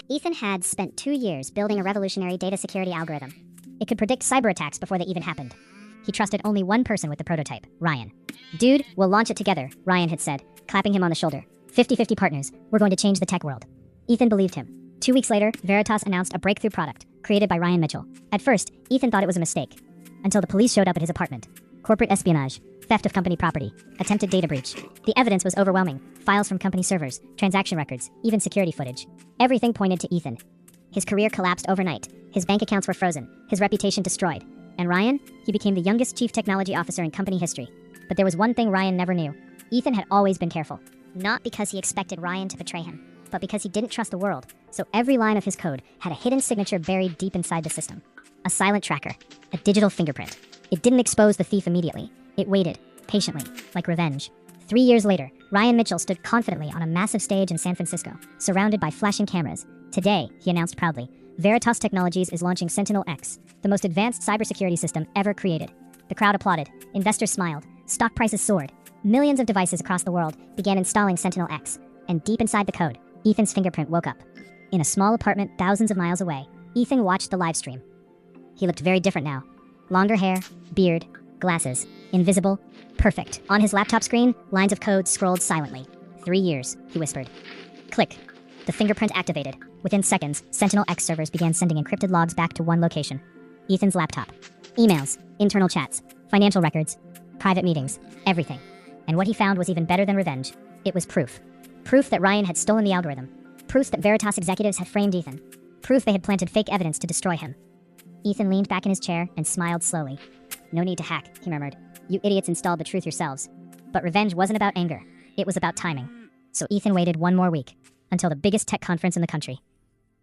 Ethan had spent 2 years building a revolutionary data security algorithm. It could predict cyber attacks before they even happened. He trusted only one person with the prototype, Ryan. "Dude, we'll launch it together," Ryan had said, clapping him on the shoulder. 50-50 partners, we're going to change the tech world. Ethan believed him. 2 weeks later, Veritas announced a breakthrough product, created by Ryan Mitchell. At first, Ethan thought it was a mistake, until the police showed up at his apartment. Corporate espionage, theft of company property, attempted data breach. The evidence was overwhelming. Files from company servers, transaction records, even security footage. Everything pointed to Ethan. His career collapsed overnight. His bank accounts were frozen, his reputation destroyed. And Ryan? He became the youngest chief technology officer in company history. But there was one thing Ryan never knew. Ethan had always been careful. Not because he expected Ryan to betray him, but because he didn't trust the world. So every line of his code had a hidden signature buried deep inside the system. A silent tracker, a digital fingerprint. It didn't expose the thief immediately. It waited, patiently, like revenge. 3 years later, Ryan Mitchell stood confidently on a massive stage in San Francisco, surrounded by flashing cameras. Today, he announced proudly, Veritas Technologies is launching Sentinel-X, the most advanced cybersecurity system ever created. The crowd applauded, investors smiled, stock prices soared. Millions of devices across the world began installing Sentinel-X, and deep inside the code, Ethan's fingerprint woke up. In a small apartment thousands of miles away, Ethan watched the live stream. He looked very different now. Longer hair, beard, glasses, invisible, perfect. On his laptop screen, lines of code scrolled silently. 3 years, he whispered. Click. The fingerprint activated. Within seconds, Sentinel-X servers began sending encrypted logs back to one location. Ethan's laptop. Emails, internal chats, financial records, private meetings, everything. And what he found was even better than revenge. It was proof. Proof that Ryan had stolen the algorithm. Proof that Veritas executives had framed Ethan. Proof they had planted fake evidence to destroy him. Ethan leaned back in his chair and smiled slowly. "No need to hack," he murmured. "You idiots installed the truth yourselves." But revenge wasn't about anger. It was about timing. So Ethan waited one more week, until the biggest tech conference in the country.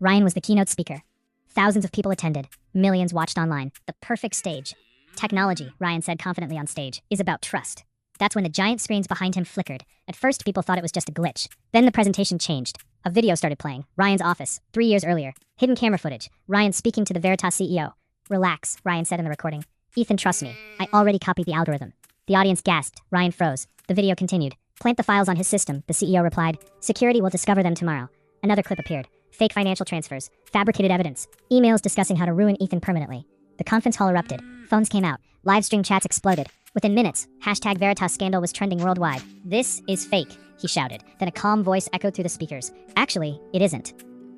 Ryan was the keynote speaker. Thousands of people attended. Millions watched online. The perfect stage. "Technology," Ryan said confidently on stage, "is about trust." That's when the giant screens behind him flickered. At first, people thought it was just a glitch. Then the presentation changed. A video started playing. Ryan's office, 3 years earlier. Hidden camera footage. Ryan speaking to the Veritas CEO. "Relax," Ryan said in the recording. "Ethan trusts me. I already copied the algorithm." The audience gasped. Ryan froze. The video continued. "Plant the files on his system," the CEO replied. "Security will discover them tomorrow." Another clip appeared. Fake financial transfers. Fabricated evidence. Emails discussing how to ruin Ethan permanently. The conference hall erupted. Phones came out. Live stream chats exploded. Within minutes, #Veritas scandal was trending worldwide. "This is fake," he shouted. Then a calm voice echoed through the speakers. "Actually, it isn't."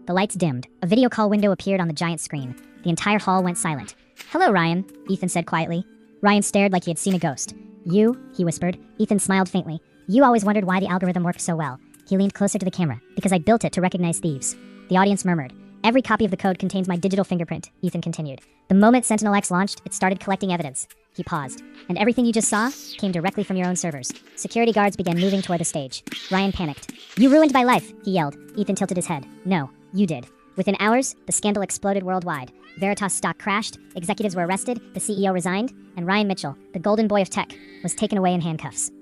The lights dimmed. A video call window appeared on the giant screen. The entire hall went silent. "Hello, Ryan," Ethan said quietly. Ryan stared like he had seen a ghost. "You?" he whispered. Ethan smiled faintly. "You always wondered why the algorithm worked so well." He leaned closer to the camera. "Because I built it to recognize thieves." The audience murmured. "Every copy of the code contains my digital fingerprint," Ethan continued. "The moment Sentinel-X launched, it started collecting evidence." He paused. "And everything you just saw came directly from your own servers." Security guards began moving toward the stage. Ryan panicked. "You ruined my life," he yelled. Ethan tilted his head. "No, you did." Within hours, the scandal exploded worldwide. Veritas stock crashed, executives were arrested, the CEO resigned, and Ryan Mitchell, the golden boy of tech, was taken away in handcuffs.